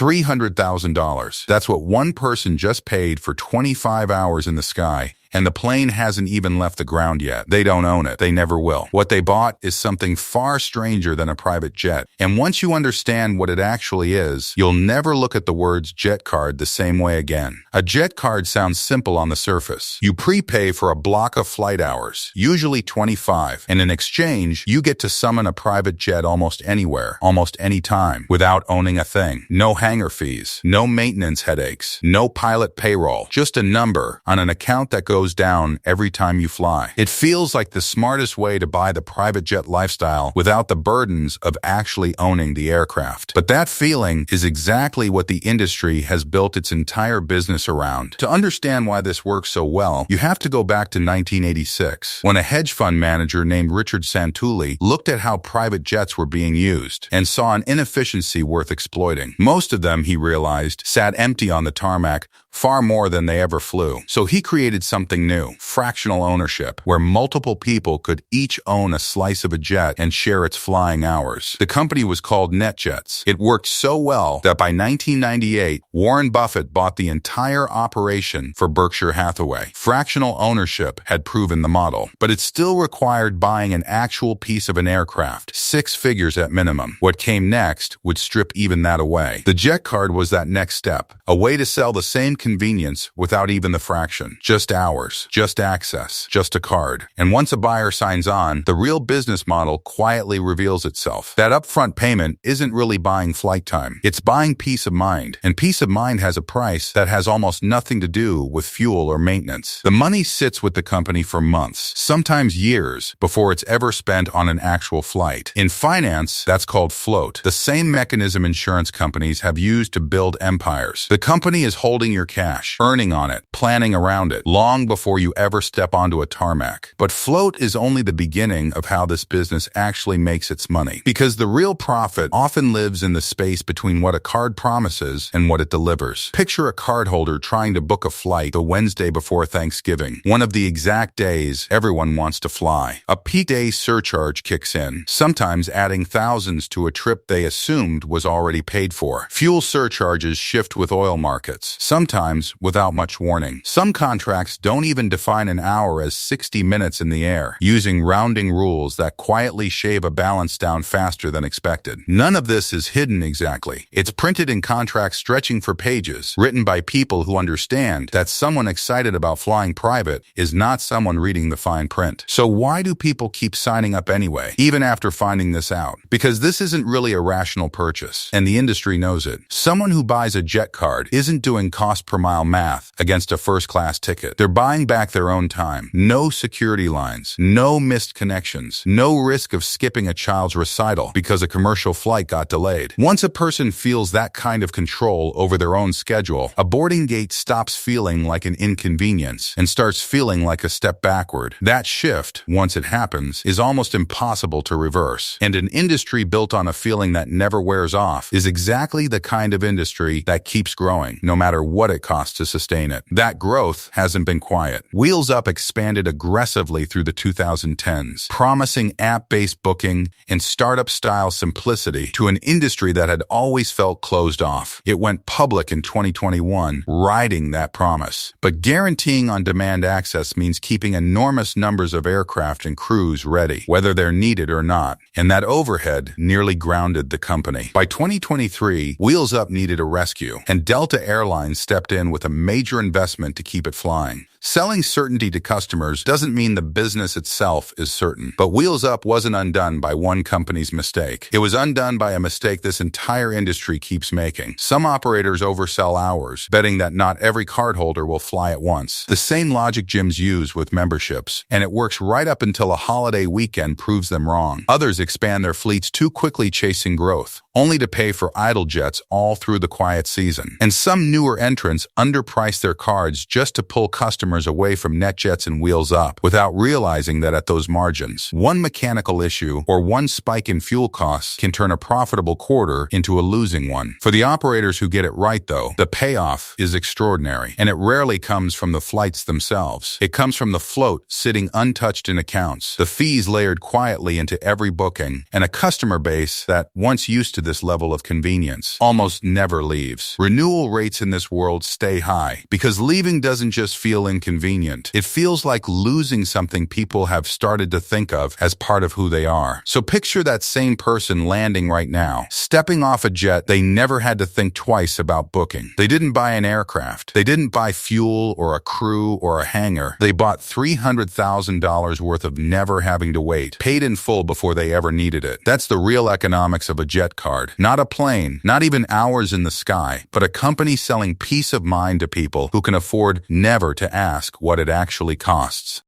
$300,000. That's what one person just paid for 25 hours in the sky. And the plane hasn't even left the ground yet. They don't own it. They never will. What they bought is something far stranger than a private jet. And once you understand what it actually is, you'll never look at the words jet card the same way again. A jet card sounds simple on the surface. You prepay for a block of flight hours, usually 25, and in exchange, you get to summon a private jet almost anywhere, almost any time, without owning a thing. No hangar fees, no maintenance headaches, no pilot payroll, just a number on an account that goes down every time you fly. It feels like the smartest way to buy the private jet lifestyle without the burdens of actually owning the aircraft. But that feeling is exactly what the industry has built its entire business around. To understand why this works so well, you have to go back to 1986, when a hedge fund manager named Richard Santulli looked at how private jets were being used and saw an inefficiency worth exploiting. Most of them, he realized, sat empty on the tarmac far more than they ever flew. So he created something new, fractional ownership, where multiple people could each own a slice of a jet and share its flying hours. The company was called NetJets. It worked so well that by 1998, Warren Buffett bought the entire operation for Berkshire Hathaway. Fractional ownership had proven the model, but it still required buying an actual piece of an aircraft, 6 figures at minimum. What came next would strip even that away. The jet card was that next step, a way to sell the same convenience without even the fraction. Just hours, just access, just a card. And once a buyer signs on, the real business model quietly reveals itself. That upfront payment isn't really buying flight time. It's buying peace of mind. And peace of mind has a price that has almost nothing to do with fuel or maintenance. The money sits with the company for months, sometimes years, before it's ever spent on an actual flight. In finance, that's called float. The same mechanism insurance companies have used to build empires. The company is holding your cash, earning on it, planning around it, long before you ever step onto a tarmac. But float is only the beginning of how this business actually makes its money. Because the real profit often lives in the space between what a card promises and what it delivers. Picture a cardholder trying to book a flight the Wednesday before Thanksgiving, one of the exact days everyone wants to fly. A peak day surcharge kicks in, sometimes adding thousands to a trip they assumed was already paid for. Fuel surcharges shift with oil markets, sometimes without much warning. Some contracts don't even define an hour as 60 minutes in the air, using rounding rules that quietly shave a balance down faster than expected. None of this is hidden exactly. It's printed in contracts stretching for pages, written by people who understand that someone excited about flying private is not someone reading the fine print. So why do people keep signing up anyway, even after finding this out? Because this isn't really a rational purchase, and the industry knows it. Someone who buys a jet card isn't doing cost per mile math against a first-class ticket. They're buying back their own time. No security lines, no missed connections, no risk of skipping a child's recital because a commercial flight got delayed. Once a person feels that kind of control over their own schedule, a boarding gate stops feeling like an inconvenience and starts feeling like a step backward. That shift, once it happens, is almost impossible to reverse. And an industry built on a feeling that never wears off is exactly the kind of industry that keeps growing, no matter what it costs to sustain it. That growth hasn't been quiet. Wheels Up expanded aggressively through the 2010s, promising app-based booking and startup-style simplicity to an industry that had always felt closed off. It went public in 2021, riding that promise. But guaranteeing on-demand access means keeping enormous numbers of aircraft and crews ready, whether they're needed or not. And that overhead nearly grounded the company. By 2023, Wheels Up needed a rescue, and Delta Airlines stepped in with a major investment to keep it flying. Selling certainty to customers doesn't mean the business itself is certain. But Wheels Up wasn't undone by one company's mistake. It was undone by a mistake this entire industry keeps making. Some operators oversell hours, betting that not every cardholder will fly at once. The same logic gyms use with memberships, and it works right up until a holiday weekend proves them wrong. Others expand their fleets too quickly chasing growth, only to pay for idle jets all through the quiet season. And some newer entrants underprice their cards just to pull customers customers away from NetJets and Wheels Up without realizing that at those margins, one mechanical issue or one spike in fuel costs can turn a profitable quarter into a losing one. For the operators who get it right, though, the payoff is extraordinary, and it rarely comes from the flights themselves. It comes from the float sitting untouched in accounts, the fees layered quietly into every booking, and a customer base that, once used to this level of convenience, almost never leaves. Renewal rates in this world stay high because leaving doesn't just feel inconvenient. It feels like losing something people have started to think of as part of who they are. So picture that same person landing right now, stepping off a jet they never had to think twice about booking. They didn't buy an aircraft. They didn't buy fuel or a crew or a hangar. They bought $300,000 worth of never having to wait, paid in full before they ever needed it. That's the real economics of a jet card. Not a plane, not even hours in the sky, but a company selling peace of mind to people who can afford never to ask what it actually costs.